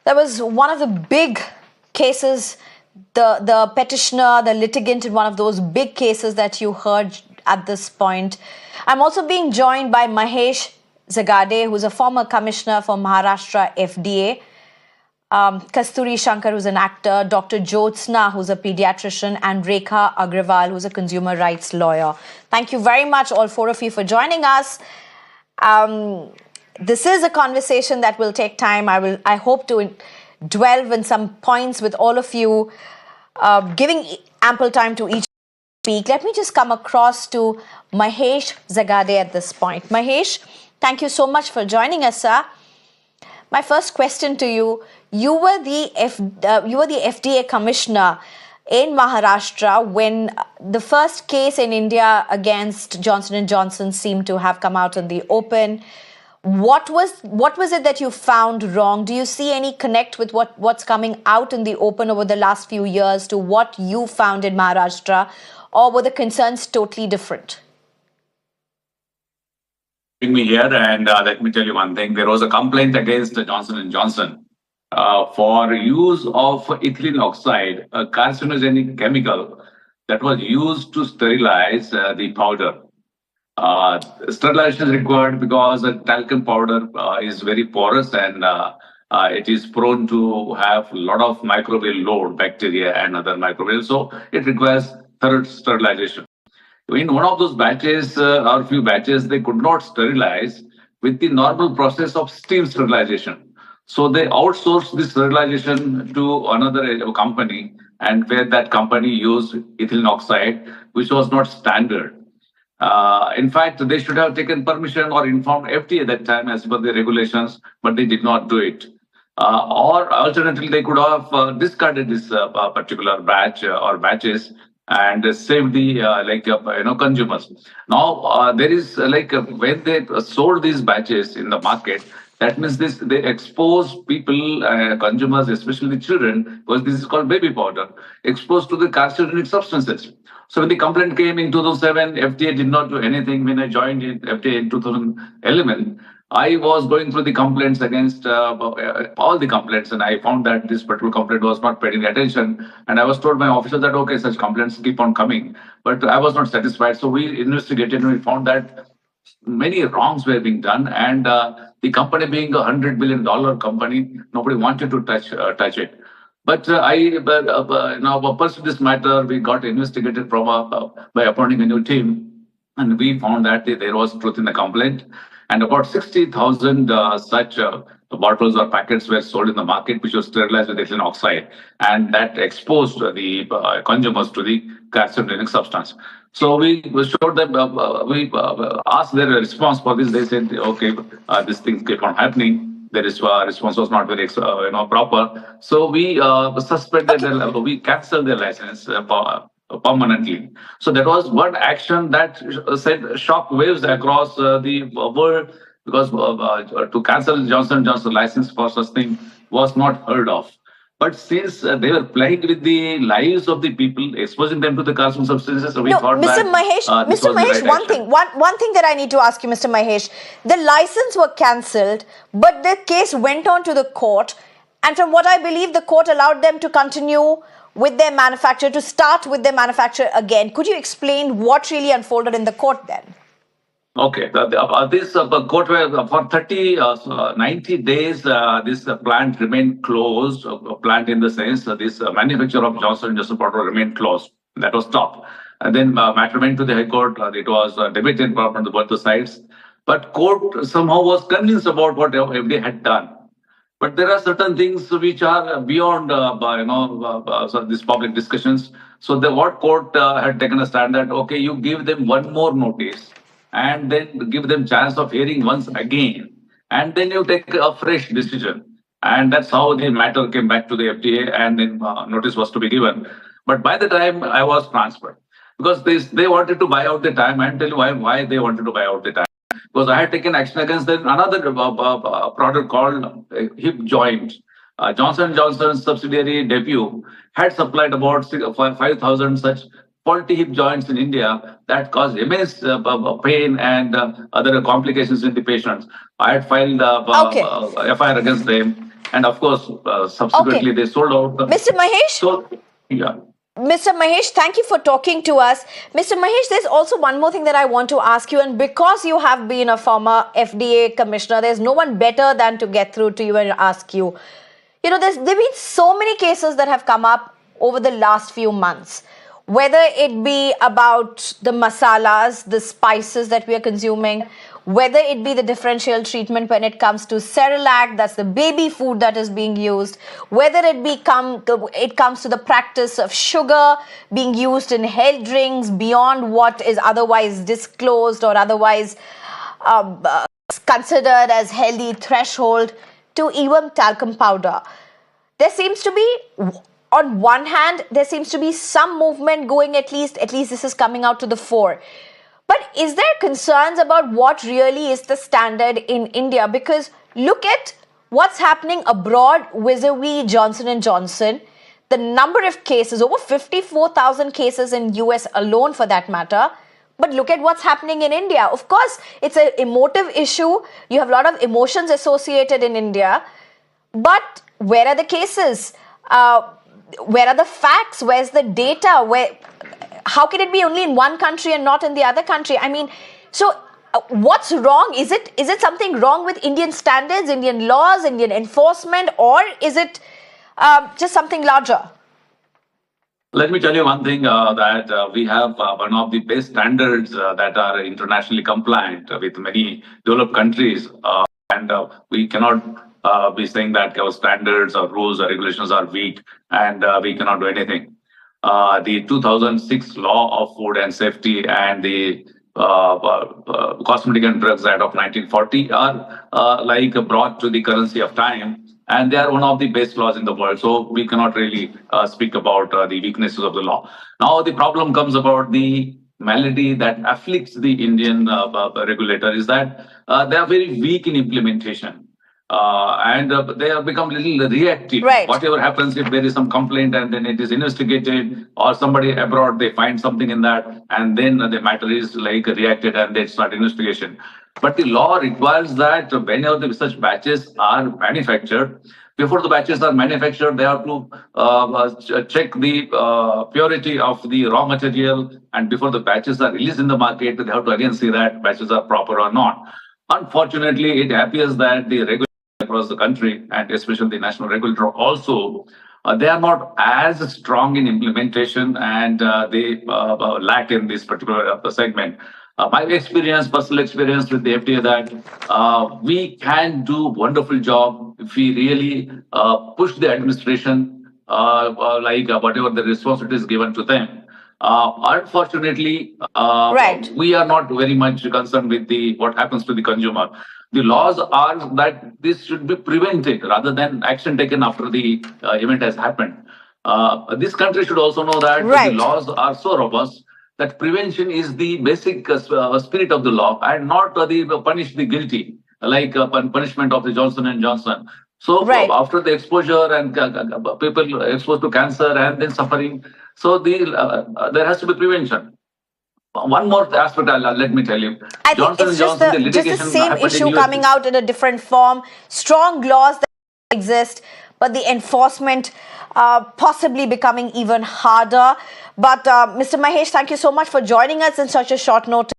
That was one of the big cases, the petitioner, the litigant in one of those big cases that you heard at this point. I'm also being joined by Mahesh Zagade, who's a former commissioner for Maharashtra FDA. Kasturi Shankar, who's an actor, Dr. Jyotsna, who's a pediatrician, and Rekha Agrawal, who's a consumer rights lawyer. Thank you very much, all four of you, for joining us. This is a conversation that will take time. I hope to delve in some points with all of you, giving ample time to each speak. Let me just come across to Mahesh Zagade at this point. Mahesh, thank you so much for joining us, sir. My first question to you: you were the FDA commissioner in Maharashtra when the first case in India against Johnson & Johnson seemed to have come out in the open. What was it that you found wrong? Do you see any connect with what's coming out in the open over the last few years to what you found in Maharashtra, or were the concerns totally different? Me here, and let me tell you one thing. There was a complaint against Johnson & Johnson for use of ethylene oxide, a carcinogenic chemical that was used to sterilize the powder. Sterilization is required because talcum powder is very porous and it is prone to have a lot of microbial load, bacteria and other microbials. So it requires thorough sterilization. In one of those batches or few batches, they could not sterilize with the normal process of steam sterilization. So they outsourced the sterilization to another company, and where that company used ethylene oxide, which was not standard. In fact, they should have taken permission or informed FDA at that time as per the regulations, but they did not do it. Or alternatively, they could have discarded this particular batch or batches and save the consumers. Now there is when they sold these batches in the market, that means they expose people, consumers, especially children, because this is called baby powder, exposed to the carcinogenic substances. So when the complaint came in 2007, FDA did not do anything. When I joined FDA in 2011, I was going through the complaints against all the complaints, and I found that this particular complaint was not paid any attention. And I was told by officers that, okay, such complaints keep on coming. But I was not satisfied. So we investigated and we found that many wrongs were being done. And the company being $100 billion company, nobody wanted to touch it. But I now pursued this matter. We got investigated by appointing a new team. And we found that there was truth in the complaint. And about 60,000 such bottles or packets were sold in the market, which was sterilized with ethylene oxide. And that exposed the consumers to the carcinogenic substance. So we showed them, we asked their response for this. They said, okay, these things keep on happening. Their response was not very proper. So we suspended, we canceled their license permanently. So that was one action that sent shock waves across the world, because to cancel Johnson & Johnson license for such thing was not heard of. But since they were playing with the lives of the people, exposing them to the carcinogenic substances, so we thought Mr. that Mahesh, Mr. Mahesh, one thing that I need to ask you, Mr. Mahesh, the license were cancelled, but the case went on to the court, and from what I believe, the court allowed them to continue with their manufacture, to start with their manufacture again. Could you explain what really unfolded in the court then? Okay, this court for 90 days, this plant remained closed. Plant in the sense this manufacture of Johnson & Johnson product remained closed. That was stopped. And then matter went to the High Court. It was debated from both sides. But court somehow was convinced about what FDA had done. But there are certain things which are beyond, these public discussions. So what court had taken a stand that, okay, you give them one more notice and then give them chance of hearing once again, and then you take a fresh decision. And that's how the matter came back to the FDA, and then notice was to be given. But by the time I was transferred, because they wanted to buy out the time, and tell you why they wanted to buy out the time. Because I had taken action against another product called hip joint. Johnson & Johnson's subsidiary Debut had supplied about 5,000 such faulty hip joints in India that caused immense pain and other complications in the patients. I had filed FIR against them. and of course, subsequently they sold out. Mr. Mahesh? So, yeah. Mr. Mahesh, thank you for talking to us. Mr. Mahesh, there's also one more thing that I want to ask you, and because you have been a former FDA commissioner, there's no one better than to get through to you and ask you. You know, there've been so many cases that have come up over the last few months, whether it be about the masalas, the spices that we are consuming, whether it be the differential treatment when it comes to Cerelac, that's the baby food that is being used, whether it comes to the practice of sugar being used in health drinks beyond what is otherwise disclosed or otherwise considered as healthy threshold, to even talcum powder. There seems to be, on one hand, there seems to be some movement going, at least this is coming out to the fore. But is there concerns about what really is the standard in India? Because look at what's happening abroad vis-a-vis Johnson & Johnson. The number of cases, over 54,000 cases in US alone for that matter. But look at what's happening in India. Of course, it's an emotive issue. You have a lot of emotions associated in India. But where are the cases? Where are the facts? Where's the data? How can it be only in one country and not in the other country? I mean, so what's wrong? Is it something wrong with Indian standards, Indian laws, Indian enforcement, or is it just something larger? Let me tell you one thing, that we have one of the best standards that are internationally compliant with many developed countries, and we cannot be saying that our standards or rules or regulations are weak and we cannot do anything. The 2006 Law of Food and Safety and the Cosmetic and Drugs Act of 1940 are like brought to the currency of time, and they are one of the best laws in the world. So we cannot really speak about the weaknesses of the law. Now the problem comes about the malady that afflicts the Indian regulator is that they are very weak in implementation. And they have become a little reactive. Right. Whatever happens, if there is some complaint and then it is investigated, or somebody abroad, they find something in that, and then the matter is like reacted and they start investigation. But the law requires that whenever the such batches are manufactured, before the batches are manufactured, they have to check the purity of the raw material, and before the batches are released in the market, they have to again see that batches are proper or not. Unfortunately, it appears that the regular across the country, and especially the national regulator also, they are not as strong in implementation, and they lack in this particular segment. My experience, personal experience with the FDA, that we can do wonderful job if we really push the administration, whatever the responsibility is given to them. Unfortunately, Right. we are not very much concerned with what happens to the consumer. The laws are that this should be prevented rather than action taken after the event has happened. This country should also know that Right. the laws are so robust that prevention is the basic spirit of the law, and not punish the guilty, like punishment of the Johnson and Johnson. So Right. after the exposure and people exposed to cancer and then suffering, so there has to be prevention. One more aspect, let me tell you. I think it's just the same issue coming out in a different form. Strong laws that exist, but the enforcement possibly becoming even harder. But Mr. Mahesh, thank you so much for joining us in such a short notice.